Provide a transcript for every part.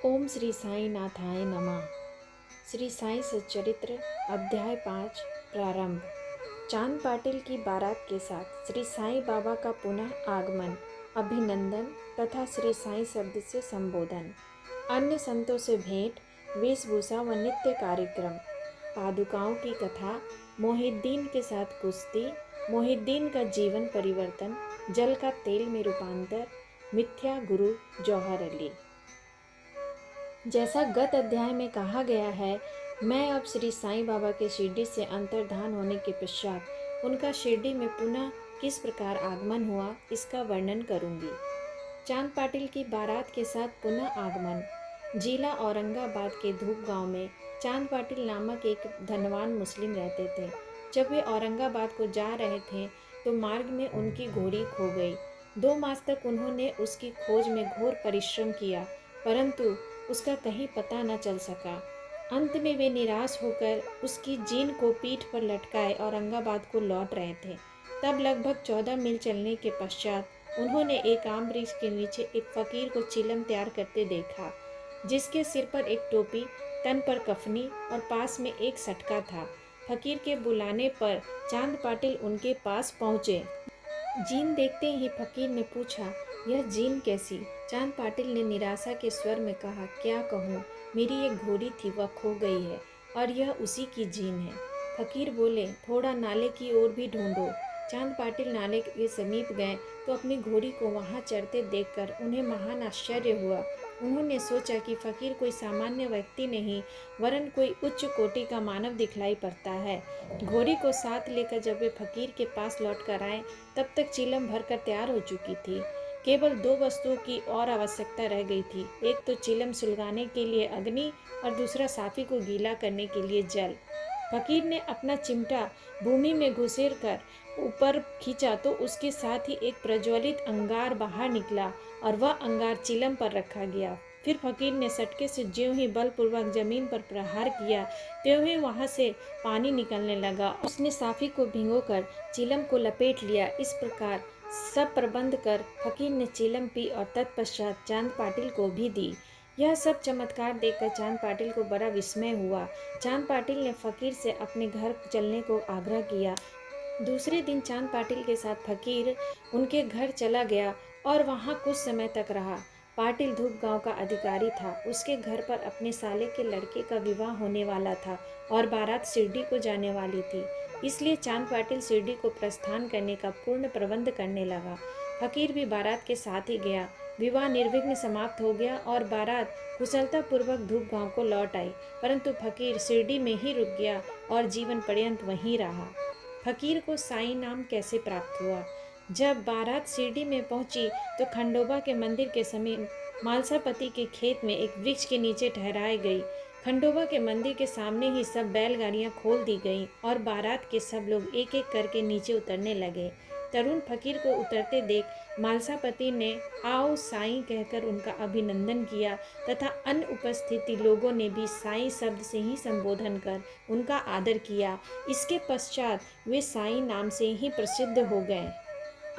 ओम श्री साई नाथाय नमः। श्री साई सच्चरित्र अध्याय 5 प्रारंभ। चांद पाटिल की बारात के साथ श्री साईं बाबा का पुनः आगमन, अभिनंदन तथा श्री साईं शब्द से संबोधन, अन्य संतों से भेंट, वेशभूषा व नित्य कार्यक्रम, पादुकाओं की कथा, मोहिद्दीन के साथ कुश्ती, मोहिद्दीन का जीवन परिवर्तन, जल का तेल में रूपांतर, मिथ्या गुरु जौहर अली। जैसा गत अध्याय में कहा गया है, मैं अब श्री साईं बाबा के शिरडी से अंतर्धान होने के पश्चात उनका शिरडी में पुनः किस प्रकार आगमन हुआ, इसका वर्णन करूंगी। चांद पाटिल की बारात के साथ पुनः आगमन। जिला औरंगाबाद के धूप गांव में चांद पाटिल नामक एक धनवान मुस्लिम रहते थे। जब वे औरंगाबाद को जा रहे थे तो मार्ग में उनकी घोड़ी खो गई। 2 मास तक उन्होंने उसकी खोज में घोर परिश्रम किया, परंतु उसका कहीं पता न चल सका। अंत में वे निराश होकर उसकी जीन को पीठ पर लटकाए औरंगाबाद को लौट रहे थे। तब लगभग 14 मील चलने के पश्चात उन्होंने एक आम वृक्ष के नीचे एक फकीर को चिलम तैयार करते देखा, जिसके सिर पर एक टोपी, तन पर कफनी और पास में एक सटका था। फकीर के बुलाने पर चांद पाटिल उनके पास पहुँचे। जीन देखते ही फकीर ने पूछा, यह जीन कैसी? चांद पाटिल ने निराशा के स्वर में कहा, क्या कहूँ, मेरी एक घोड़ी थी, वह खो गई है और यह उसी की जीन है। फकीर बोले, थोड़ा नाले की ओर भी ढूंढो। चांद पाटिल नाले के समीप गए तो अपनी घोड़ी को वहां चरते देखकर उन्हें महान आश्चर्य हुआ। उन्होंने सोचा कि फकीर कोई सामान्य व्यक्ति नहीं, वरन कोई उच्च कोटि का मानव दिखलाई पड़ता है। घोड़ी को साथ लेकर जब वे फकीर के पास लौट कर आए, तब तक चिलम भरकर तैयार हो चुकी थी। केवल 2 वस्तुओं की और आवश्यकता रह गई थी, एक तो चिलम सुलगाने के लिए अग्नि और दूसरा साफी को गीला करने के लिए जल। फकीर ने अपना चिमटा भूमि में घुसेर कर ऊपर खींचा तो उसके साथ ही एक प्रज्वलित अंगार बाहर निकला और वह अंगार चिलम पर रखा गया। फिर फकीर ने सटके से ज्यों ही बलपूर्वक जमीन पर प्रहार किया, त्यों ही वहां से पानी निकलने लगा। उसने साफी को भिगोकर चिलम को लपेट लिया। इस प्रकार सब प्रबंध कर फकीर ने चिलम पी और तत्पश्चात चांद पाटिल को भी दी। यह सब चमत्कार देखकर चांद पाटिल को बड़ा विस्मय हुआ। चांद पाटिल ने फकीर से अपने घर चलने को आग्रह किया। दूसरे दिन चांद पाटिल के साथ फकीर उनके घर चला गया और वहां कुछ समय तक रहा। पाटिल धूप गांव का अधिकारी था। उसके घर पर अपने साले के लड़के का विवाह होने वाला था और बारात शिरडी को जाने वाली थी। इसलिए चांद पाटिल शिरडी को प्रस्थान करने का पूर्ण प्रबंध करने लगा। फकीर भी बारात के साथ ही गया। विवाह निर्विघ्न समाप्त हो गया और बारात कुशलतापूर्वक धूप गांव को लौट आई, परंतु फकीर शिरडी में ही रुक गया और जीवन पर्यंत वहीं रहा। फकीर को साईं नाम कैसे प्राप्त हुआ? जब बारात शिरडी में पहुंची तो खंडोबा के मंदिर के समीप मालसापति के खेत में एक वृक्ष के नीचे ठहराई गई। खंडोबा के मंदिर के सामने ही सब बैलगाड़ियां खोल दी गईं और बारात के सब लोग एक एक करके नीचे उतरने लगे। तरुण फकीर को उतरते देख मालसापति ने आओ साईं कहकर उनका अभिनंदन किया तथा अन्य उपस्थिति लोगों ने भी साईं शब्द से ही संबोधन कर उनका आदर किया। इसके पश्चात वे साईं नाम से ही प्रसिद्ध हो गए।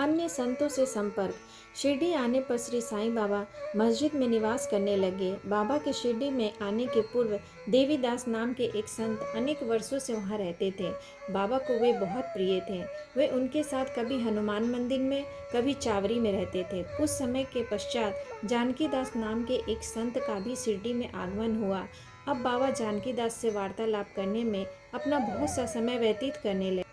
अन्य संतों से संपर्क। शिरडी आने पर श्री साईं बाबा मस्जिद में निवास करने लगे। बाबा के शिरडी में आने के पूर्व देवीदास नाम के एक संत अनेक वर्षों से वहाँ रहते थे। बाबा को वे बहुत प्रिय थे। वे उनके साथ कभी हनुमान मंदिर में, कभी चावरी में रहते थे। कुछ समय के पश्चात जानकीदास नाम के एक संत का भी शिरडी में आगमन हुआ। अब बाबा जानकीदास से वार्तालाप करने में अपना बहुत सा समय व्यतीत करने लगे।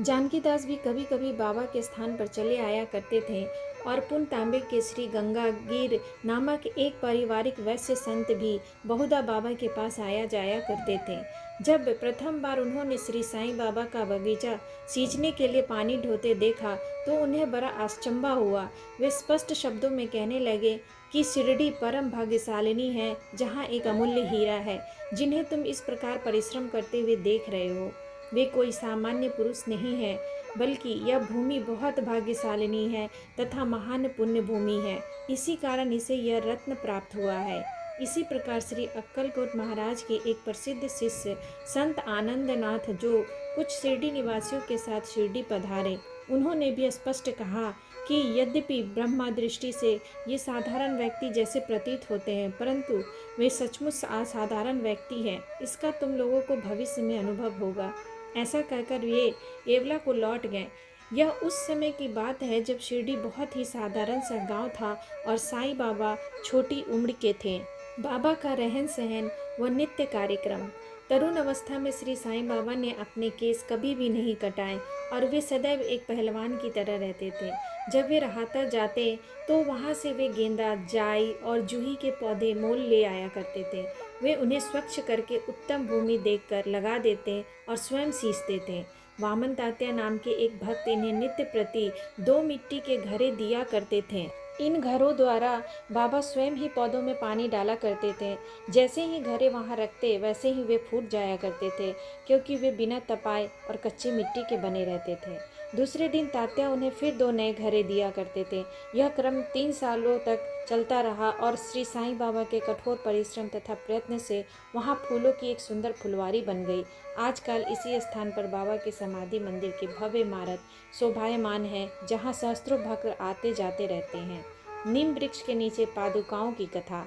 जानकीदास भी कभी कभी बाबा के स्थान पर चले आया करते थे और पुन तांबे के श्री गंगागीर नामक एक पारिवारिक वैश्य संत भी बहुधा बाबा के पास आया जाया करते थे। जब प्रथम बार उन्होंने श्री साईं बाबा का बगीचा सींचने के लिए पानी ढोते देखा तो उन्हें बड़ा आश्चंबा हुआ। वे स्पष्ट शब्दों में कहने लगे कि शिरडी परम भाग्यशालिनी है, जहाँ एक अमूल्य हीरा है, जिन्हें तुम इस प्रकार परिश्रम करते हुए देख रहे हो। वे कोई सामान्य पुरुष नहीं है, बल्कि यह भूमि बहुत भाग्यशालिनी है तथा महान पुण्य भूमि है। इसी कारण इसे यह रत्न प्राप्त हुआ है। इसी प्रकार श्री अक्कलकोट महाराज के एक प्रसिद्ध शिष्य संत आनंदनाथ जो कुछ शिरडी निवासियों के साथ शिरडी पधारे, उन्होंने भी स्पष्ट कहा कि यद्यपि ब्रह्मा दृष्टि से ये साधारण व्यक्ति जैसे प्रतीत होते हैं, परंतु वे सचमुच असाधारण व्यक्ति हैं। इसका तुम लोगों को भविष्य में अनुभव होगा। ऐसा कहकर वे येवला को लौट गए। यह उस समय की बात है जब शिरडी बहुत ही साधारण सा गांव था और साईं बाबा छोटी उम्र के थे। बाबा का रहन सहन व नित्य कार्यक्रम। तरुण अवस्था में श्री साईं बाबा ने अपने केस कभी भी नहीं कटाए और वे सदैव एक पहलवान की तरह रहते थे। जब वे रहाता जाते तो वहाँ से वे गेंदा, जाई और जूही के पौधे मोल ले आया करते थे। वे उन्हें स्वच्छ करके उत्तम भूमि देखकर लगा देते और स्वयं सींचते थे। वामन तात्या नाम के एक भक्त इन्हें नित्य प्रति 2 मिट्टी के घड़े दिया करते थे। इन घरों द्वारा बाबा स्वयं ही पौधों में पानी डाला करते थे। जैसे ही घड़े वहाँ रखते वैसे ही वे फूट जाया करते थे, क्योंकि वे बिना तपाए और कच्ची मिट्टी के बने रहते थे। दूसरे दिन तात्या उन्हें फिर 2 नए घड़े दिया करते थे। यह क्रम 3 सालों तक चलता रहा और श्री साईं बाबा के कठोर परिश्रम तथा प्रयत्न से वहाँ फूलों की एक सुंदर फुलवारी बन गई। आजकल इसी स्थान पर बाबा के समाधि मंदिर की भव्य इमारत शोभायमान है, जहाँ सहस्त्रों भक्त आते जाते रहते हैं। नीम वृक्ष के नीचे पादुकाओं की कथा।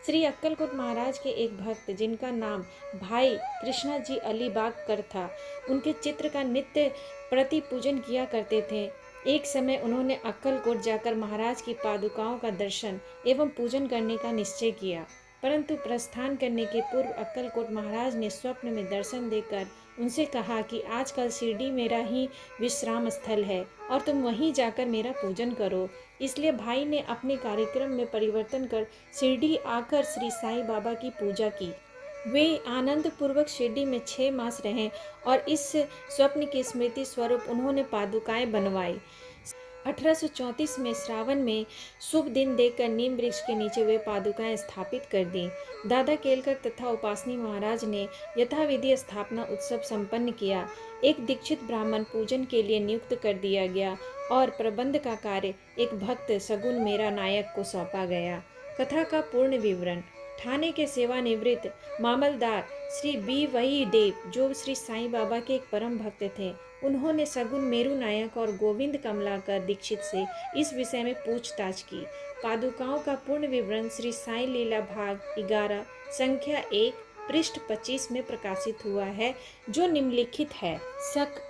श्री अक्कलकोट महाराज के एक भक्त जिनका नाम भाई कृष्णा जी अलीबागकर था, उनके चित्र का नित्य प्रति पूजन किया करते थे। एक समय उन्होंने अक्कलकोट जाकर महाराज की पादुकाओं का दर्शन एवं पूजन करने का निश्चय किया, परंतु प्रस्थान करने के पूर्व अक्कलकोट महाराज ने स्वप्न में दर्शन देकर उनसे कहा कि आजकल शिरडी मेरा ही विश्राम स्थल है और तुम वहीं जाकर मेरा पूजन करो। इसलिए भाई ने अपने कार्यक्रम में परिवर्तन कर शिरडी आकर श्री साईं बाबा की पूजा की। वे आनंद पूर्वक शिरडी में 6 मास रहे और इस स्वप्न की स्मृति स्वरूप उन्होंने पादुकाएं बनवाई। 1834 में श्रावण में शुभ दिन देखकर नीम वृक्ष के नीचे वे पादुकाएं स्थापित कर दी। दादा केलकर तथा उपासनी महाराज ने यथाविधि स्थापना उत्सव संपन्न किया। एक दीक्षित ब्राह्मण पूजन के लिए नियुक्त कर दिया गया और प्रबंध का कार्य एक भक्त सगुन मेरा नायक को सौंपा गया। कथा का पूर्ण विवरण। ठाणे के सेवानिवृत्त मामलदार श्री बी वही देव, जो श्री साईं बाबा के एक परम भक्त थे, उन्होंने सगुन मेरू नायक और गोविंद कमलाकर दीक्षित से इस विषय में पूछताछ की। पादुकाओं का पूर्ण विवरण श्री साई लीला भाग 11 संख्या 1 पृष्ठ 25 में प्रकाशित हुआ है, जो निम्नलिखित है।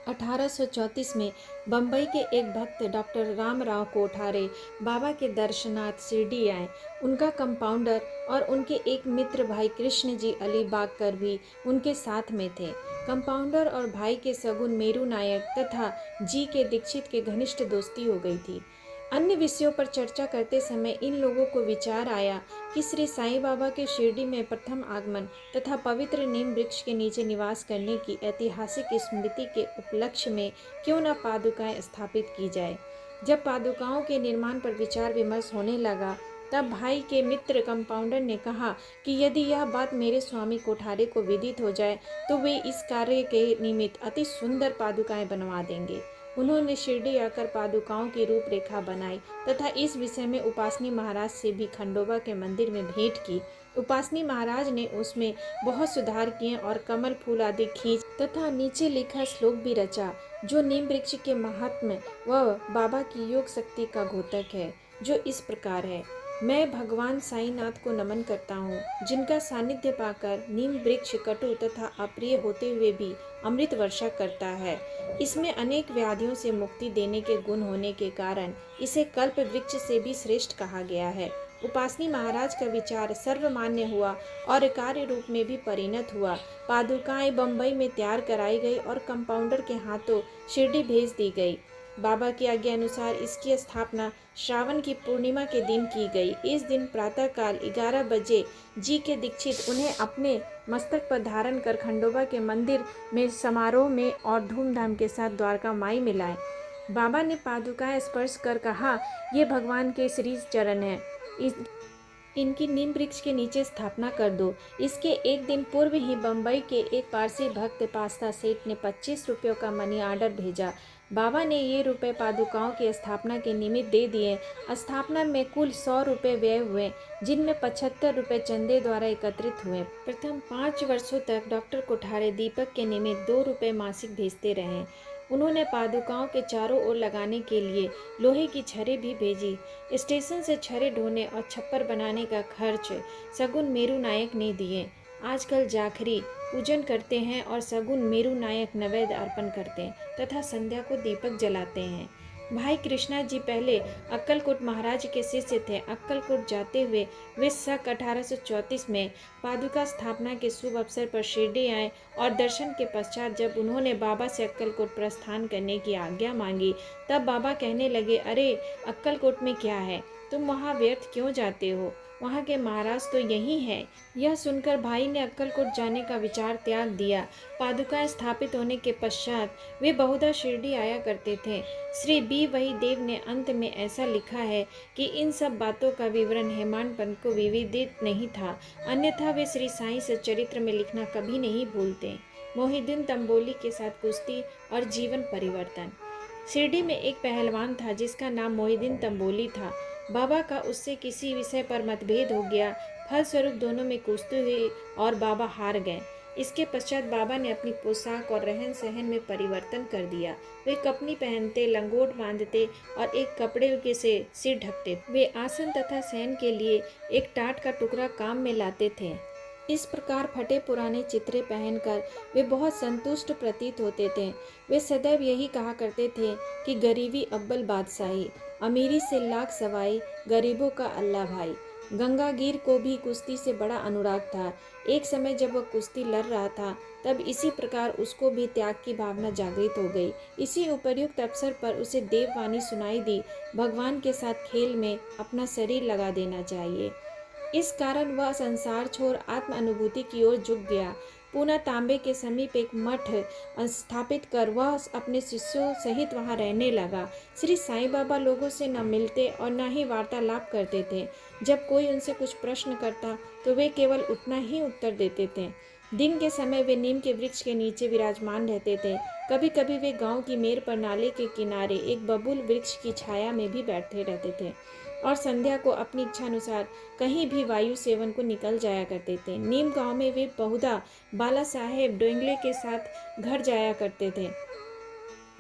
1834 में बम्बई के एक भक्त डॉक्टर रामराव कोठारे बाबा के दर्शनार्थ शिरडी आए। उनका कंपाउंडर और उनके एक मित्र भाई कृष्ण जी अलीबागकर भी उनके साथ में थे। कंपाउंडर और भाई के सगुन मेरू नायक तथा जी के दीक्षित के घनिष्ठ दोस्ती हो गई थी। अन्य विषयों पर चर्चा करते समय इन लोगों को विचार आया कि श्री साईं बाबा के शिरडी में प्रथम आगमन तथा पवित्र नीम वृक्ष के नीचे निवास करने की ऐतिहासिक स्मृति के उपलक्ष्य में क्यों न पादुकाएं स्थापित की जाए। जब पादुकाओं के निर्माण पर विचार विमर्श होने लगा, तब भाई के मित्र कंपाउंडर ने कहा कि यदि यह बात मेरे स्वामी कोठारे को विदित हो जाए तो वे इस कार्य के निमित्त अति सुंदर पादुकाएं बनवा देंगे। उन्होंने शिरडी आकर पादुकाओं की रूपरेखा बनाई तथा इस विषय में उपासनी महाराज से भी खंडोबा के मंदिर में भेंट की। उपासनी महाराज ने उसमें बहुत सुधार किए और कमल फूल आदि खींच तथा नीचे लिखा श्लोक भी रचा, जो नीम वृक्ष के महात्म्य व बाबा की योग शक्ति का घोतक है, जो इस प्रकार है। मैं भगवान साईनाथ को नमन करता हूँ, जिनका सानिध्य पाकर नीम वृक्ष कटु तथा अप्रिय होते हुए भी अमृत वर्षा करता है। इसमें अनेक व्याधियों से मुक्ति देने के गुण होने के कारण इसे कल्प वृक्ष से भी श्रेष्ठ कहा गया है। उपासनी महाराज का विचार सर्वमान्य हुआ और कार्य रूप में भी परिणत हुआ। पादुकाएं बम्बई में तैयार कराई गई और कंपाउंडर के हाथों शिरडी भेज दी गई। बाबा की आज्ञा अनुसार इसकी स्थापना श्रावण की पूर्णिमा के दिन की गई। इस दिन प्रातःकाल 11 बजे जी के दीक्षित उन्हें अपने मस्तक पर धारण कर खंडोबा के मंदिर में समारोह में और धूमधाम के साथ द्वारका माई में लाए। बाबा ने पादुकाएं स्पर्श कर कहा, ये भगवान के श्री चरण है, इनकी नीम वृक्ष के नीचे स्थापना कर दो। इसके एक दिन पूर्व ही बम्बई के एक पारसी भक्त पास्ता सेठ ने 25 रुपयों का मनी ऑर्डर भेजा। बाबा ने ये रुपए पादुकाओं की स्थापना के निमित्त दे दिए। स्थापना में कुल 100 रुपये व्यय हुए, जिनमें 75 रुपये चंदे द्वारा एकत्रित हुए। प्रथम 5 वर्षों तक डॉक्टर कोठारे दीपक के निमित्त 2 रुपये मासिक भेजते रहे। उन्होंने पादुकाओं के चारों ओर लगाने के लिए लोहे की छड़ें भी भेजी। स्टेशन से छड़ें ढोने और छप्पर बनाने का खर्च सगुन मेरू नायक ने दिए। आजकल जाखरी पूजन करते हैं और सगुन मेरू नायक नैवेद्य अर्पण करते हैं तथा संध्या को दीपक जलाते हैं। भाई कृष्णा जी पहले अक्कलकोट महाराज के शिष्य थे। अक्कलकोट जाते हुए वे सक 1834 में पादुका स्थापना के शुभ अवसर पर शिरडी आए और दर्शन के पश्चात जब उन्होंने बाबा से अक्कलकोट प्रस्थान करने की आज्ञा मांगी, तब बाबा कहने लगे, अरे अक्कलकोट में क्या है, तुम वहाँ व्यर्थ क्यों जाते हो, वहाँ के महाराज तो यही हैं। यह सुनकर भाई ने अक्कलकोट जाने का विचार त्याग दिया। पादुकाएं स्थापित होने के पश्चात वे बहुधा शिरडी आया करते थे। श्री बी वही देव ने अंत में ऐसा लिखा है कि इन सब बातों का विवरण हेमाड पंत को विविदित नहीं था, अन्यथा वे श्री साईं सच्चरित्र में लिखना कभी नहीं भूलते। मोहिउद्दीन तंबोली के साथ कुश्ती और जीवन परिवर्तन। शिरडी में एक पहलवान था जिसका नाम मोहिउद्दीन तंबोली था। बाबा का उससे किसी विषय पर मतभेद हो गया। फलस्वरूप दोनों में कुश्ती हुई और बाबा हार गए। इसके पश्चात बाबा ने अपनी पोशाक और रहन सहन में परिवर्तन कर दिया। वे कपनी पहनते, लंगोट बांधते और एक कपड़े के से सिर ढकते। वे आसन तथा शयन के लिए एक टाट का टुकड़ा काम में लाते थे। इस प्रकार फटे पुराने चित्रे पहनकर वे बहुत संतुष्ट प्रतीत होते थे। वे सदैव यही कहा करते थे कि गरीबी अव्वल बादशाही, अमीरी से लाख सवाई, गरीबों का अल्लाह भाई। गंगागीर को भी कुश्ती से बड़ा अनुराग था। एक समय जब वह कुश्ती लड़ रहा था, तब इसी प्रकार उसको भी त्याग की भावना जागृत हो गई। इसी उपर्युक्त अवसर पर उसे देववाणी सुनाई दी, भगवान के साथ खेल में अपना शरीर लगा देना चाहिए। इस कारण वह संसार छोड़ आत्म अनुभूति की ओर झुक गया। पूना तांबे के समीप एक मठ स्थापित कर वह अपने शिष्यों सहित वहां रहने लगा। श्री साईं बाबा लोगों से न मिलते और न ही वार्तालाप करते थे। जब कोई उनसे कुछ प्रश्न करता तो वे केवल उतना ही उत्तर देते थे। दिन के समय वे नीम के वृक्ष के नीचे विराजमान रहते थे। कभी कभी वे गांव की मेर पर नाले के किनारे एक बबूल वृक्ष की छाया में भी बैठते रहते थे और संध्या को अपनी इच्छानुसार कहीं भी वायु सेवन को निकल जाया करते थे। नीम गांव में वे बहुधा बाला साहेब डोंगले के साथ घर जाया करते थे।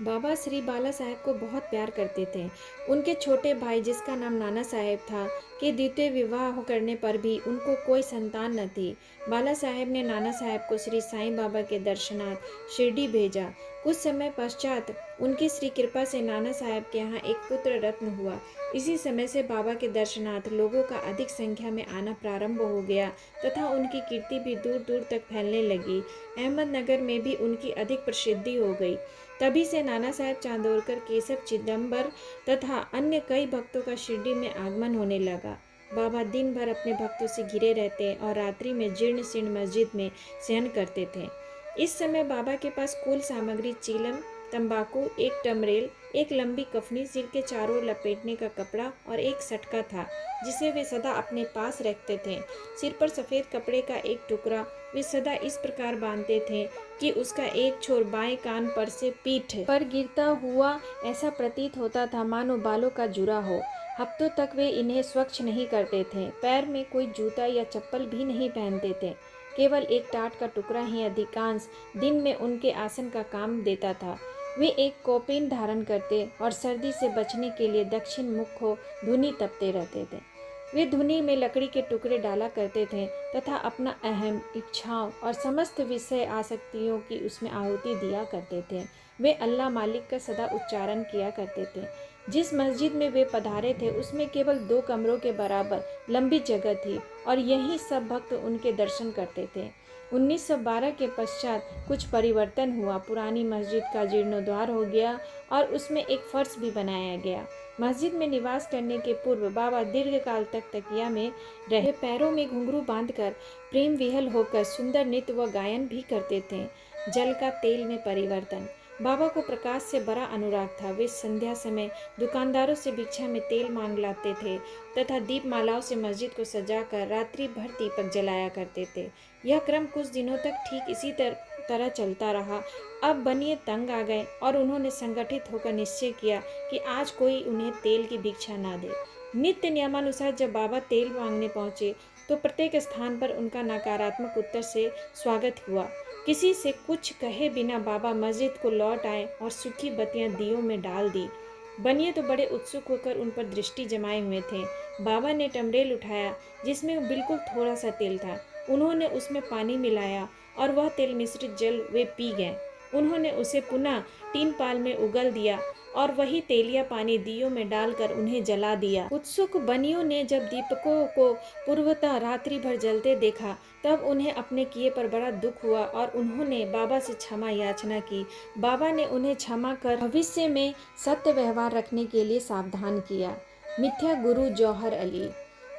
बाबा श्री बाला साहेब को बहुत प्यार करते थे। उनके छोटे भाई जिसका नाम नाना साहेब था के द्वितीय विवाह करने पर भी उनको कोई संतान न थी। बाला साहेब ने नाना साहेब को श्री साईं बाबा के दर्शनार्थ शिरडी भेजा। कुछ समय पश्चात उनकी श्री कृपा से नाना साहेब के यहाँ एक पुत्र रत्न हुआ। इसी समय से बाबा के दर्शनार्थ लोगों का अधिक संख्या में आना प्रारंभ हो गया तथा उनकी कीर्ति भी दूर दूर तक फैलने लगी। अहमदनगर में भी उनकी अधिक प्रसिद्धि हो गई। तभी से नाना साहेब चांदोरकर, केशव चिदम्बर तथा अन्य कई भक्तों का शिरडी में आगमन होने लगा। बाबा दिन भर अपने भक्तों से घिरे रहते और रात्रि में जीर्ण शीर्ण मस्जिद में शयन करते थे। इस समय बाबा के पास कुल सामग्री चीलम, तंबाकू, एक टमरेल, एक लंबी कफनी, सिर के चारों ओर लपेटने का कपड़ा और एक सटका था जिसे वे सदा अपने पास रखते थे। सिर पर सफ़ेद कपड़े का एक टुकड़ा वे सदा इस प्रकार बांधते थे कि उसका एक छोर बाएं कान पर से पीठ पर गिरता हुआ ऐसा प्रतीत होता था मानो बालों का जुरा हो। हफ्तों तक वे इन्हें स्वच्छ नहीं करते थे। पैर में कोई जूता या चप्पल भी नहीं पहनते थे। केवल एक टाट का टुकड़ा ही अधिकांश दिन में उनके आसन का काम देता था। वे एक कौपीन धारण करते और सर्दी से बचने के लिए दक्षिण मुख को धुनी तपते रहते थे। वे धुनी में लकड़ी के टुकड़े डाला करते थे तथा अपना अहम, इच्छाओं और समस्त विषय आसक्तियों की उसमें आहुति दिया करते थे। वे अल्लाह मालिक का सदा उच्चारण किया करते थे। जिस मस्जिद में वे पधारे थे उसमें केवल 2 कमरों के बराबर लंबी जगह थी और यहीं सब भक्त उनके दर्शन करते थे। 1912 के पश्चात कुछ परिवर्तन हुआ। पुरानी मस्जिद का जीर्णोद्धार हो गया और उसमें एक फर्श भी बनाया गया। मस्जिद में निवास करने के पूर्व बाबा दीर्घकाल तक तकिया में रहे। पैरों में घुंघरू बांधकर प्रेम विहल होकर सुंदर नृत्य व गायन भी करते थे। जल का तेल में परिवर्तन। बाबा को प्रकाश से बड़ा अनुराग था। वे संध्या समय दुकानदारों से भिक्षा में तेल मांग लाते थे तथा दीपमालाओं से मस्जिद को सजाकर रात्रि भर दीपक जलाया करते थे। यह क्रम कुछ दिनों तक ठीक इसी तरह चलता रहा। अब बनिए तंग आ गए और उन्होंने संगठित होकर निश्चय किया कि आज कोई उन्हें तेल की भिक्षा ना दे। नित्य नियमानुसार जब बाबा तेल मांगने पहुँचे तो प्रत्येक स्थान पर उनका नकारात्मक उत्तर से स्वागत हुआ। किसी से कुछ कहे बिना बाबा मस्जिद को लौट आए और सूखी बत्तियां दियों में डाल दी। बनिए तो बड़े उत्सुक होकर उन पर दृष्टि जमाए हुए थे। बाबा ने टमरेल उठाया जिसमें बिल्कुल थोड़ा सा तेल था। उन्होंने उसमें पानी मिलाया और वह तेल मिश्रित जल वे पी गए। उन्होंने उसे पुनः टीन पाल में उगल दिया और वही तेलिया पानी दियों में डालकर उन्हें जला दिया। उत्सुक बनियों ने जब दीपकों को पूर्वतः रात्रि भर जलते देखा तब उन्हें अपने किए पर बड़ा दुख हुआ और उन्होंने बाबा से क्षमा याचना की। बाबा ने उन्हें क्षमा कर भविष्य में सत्य व्यवहार रखने के लिए सावधान किया। मिथ्या गुरु जौहर अली।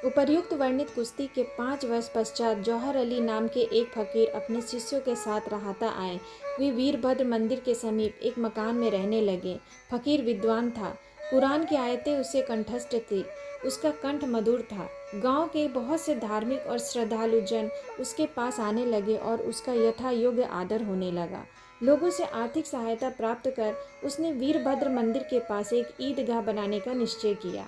उपर्युक्त वर्णित कुश्ती के 5 वर्ष पश्चात जौहर अली नाम के एक फकीर अपने शिष्यों के साथ राहता आए। वे वीरभद्र मंदिर के समीप एक मकान में रहने लगे। फकीर विद्वान था। कुरान की आयतें उसे कंठस्थ थी। उसका कंठ मधुर था। गांव के बहुत से धार्मिक और श्रद्धालु जन उसके पास आने लगे और उसका यथा योग्य आदर होने लगा। लोगों से आर्थिक सहायता प्राप्त कर उसने वीरभद्र मंदिर के पास एक ईदगाह बनाने का निश्चय किया।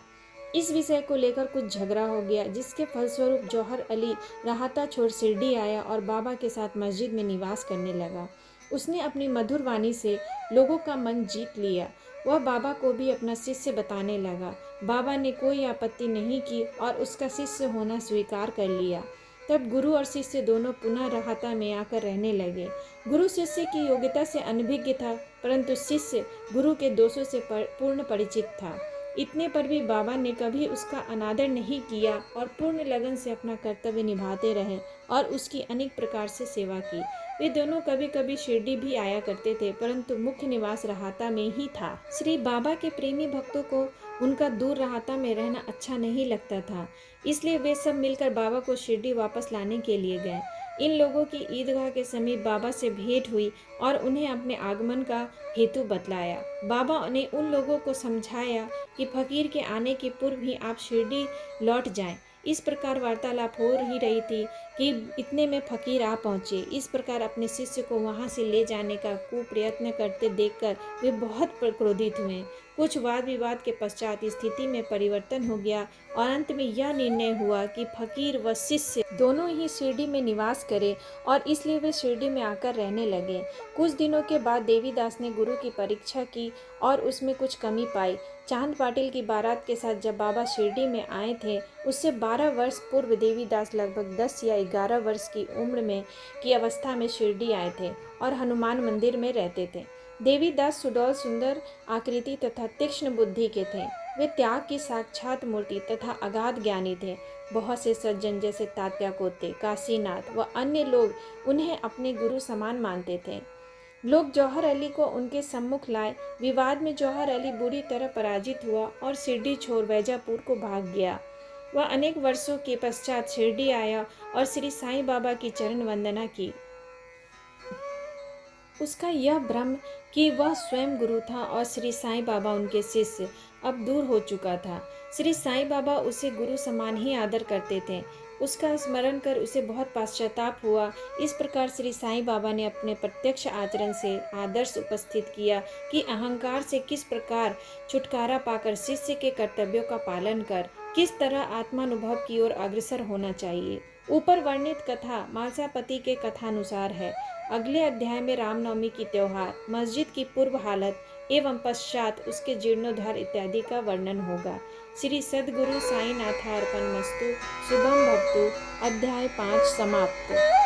इस विषय को लेकर कुछ झगड़ा हो गया, जिसके फलस्वरूप जौहर अली राहता छोड़ शिरडी आया और बाबा के साथ मस्जिद में निवास करने लगा। उसने अपनी मधुर वाणी से लोगों का मन जीत लिया। वह बाबा को भी अपना शिष्य बताने लगा। बाबा ने कोई आपत्ति नहीं की और उसका शिष्य होना स्वीकार कर लिया। तब गुरु और शिष्य दोनों पुनः राहता में आकर रहने लगे। गुरु शिष्य की योग्यता से अनभिज्ञ था, परंतु शिष्य गुरु के दोषों से पूर्ण परिचित था। इतने पर भी बाबा ने कभी उसका अनादर नहीं किया और पूर्ण लगन से अपना कर्तव्य निभाते रहे और उसकी अनेक प्रकार से सेवा की। वे दोनों कभी कभी शिरडी भी आया करते थे, परंतु मुख्य निवास राहता में ही था। श्री बाबा के प्रेमी भक्तों को उनका दूर राहता में रहना अच्छा नहीं लगता था, इसलिए वे सब मिलकर बाबा को शिरडी वापस लाने के लिए गए। इन लोगों की ईदगाह के समीप बाबा से भेंट हुई और उन्हें अपने आगमन का हेतु बतलाया। बाबा ने उन लोगों को समझाया कि फकीर के आने के पूर्व ही आप शिरडी लौट जाएं। इस प्रकार वार्तालाप हो ही रही थी कि इतने में फकीर आ पहुंचे। इस प्रकार अपने शिष्य को वहां से ले जाने का कुप्रयत्न करते देखकर वे बहुत क्रोधित हुए। कुछ वाद विवाद के पश्चात स्थिति में परिवर्तन हो गया और अंत में यह निर्णय हुआ कि फकीर व शिष्य दोनों ही शिरडी में निवास करें और इसलिए वे शिरडी में आकर रहने लगे। कुछ दिनों के बाद देवीदास ने गुरु की परीक्षा की और उसमें कुछ कमी पाई। चांद पाटिल की बारात के साथ जब बाबा शिरडी में आए थे, उससे 12 वर्ष पूर्व देवीदास लगभग 10 या 11 वर्ष की उम्र में की अवस्था में शिरडी आए थे और हनुमान मंदिर में रहते थे। देवीदास सुडौल सुंदर आकृति तथा तीक्ष्ण बुद्धि के थे। वे त्याग की साक्षात मूर्ति तथा अगाध ज्ञानी थे। बहुत से सज्जन जैसे तात्या कोते, काशीनाथ व अन्य लोग उन्हें अपने गुरु समान मानते थे। लोग जौहर अली को उनके सम्मुख लाए। विवाद में जौहर अली बुरी तरह पराजित हुआ और शिरडी छोड़ वैजापुर को भाग गया। वह अनेक वर्षों के पश्चात शिरडी आया और श्री साईं बाबा की चरण वंदना की। उसका यह भ्रम कि वह स्वयं गुरु था और श्री साईं बाबा उनके शिष्य अब दूर हो चुका था। श्री साईं बाबा उसे गुरु समान ही आदर करते थे। उसका स्मरण कर उसे बहुत पश्चाताप हुआ। इस प्रकार श्री साईं बाबा ने अपने प्रत्यक्ष आचरण से आदर्श उपस्थित किया कि अहंकार से किस प्रकार छुटकारा पाकर शिष्य के कर्तव्यों का पालन कर किस तरह आत्मानुभव की ओर अग्रसर होना चाहिए। ऊपर वर्णित कथा मालसापति के कथानुसार है। अगले अध्याय में रामनवमी की त्योहार, मस्जिद की पूर्व हालत एवं पश्चात उसके जीर्णोद्धार इत्यादि का वर्णन होगा। श्री सद्गुरु साईनाथार्पणमस्तु। शुभम भवतु। अध्याय 5 समाप्त।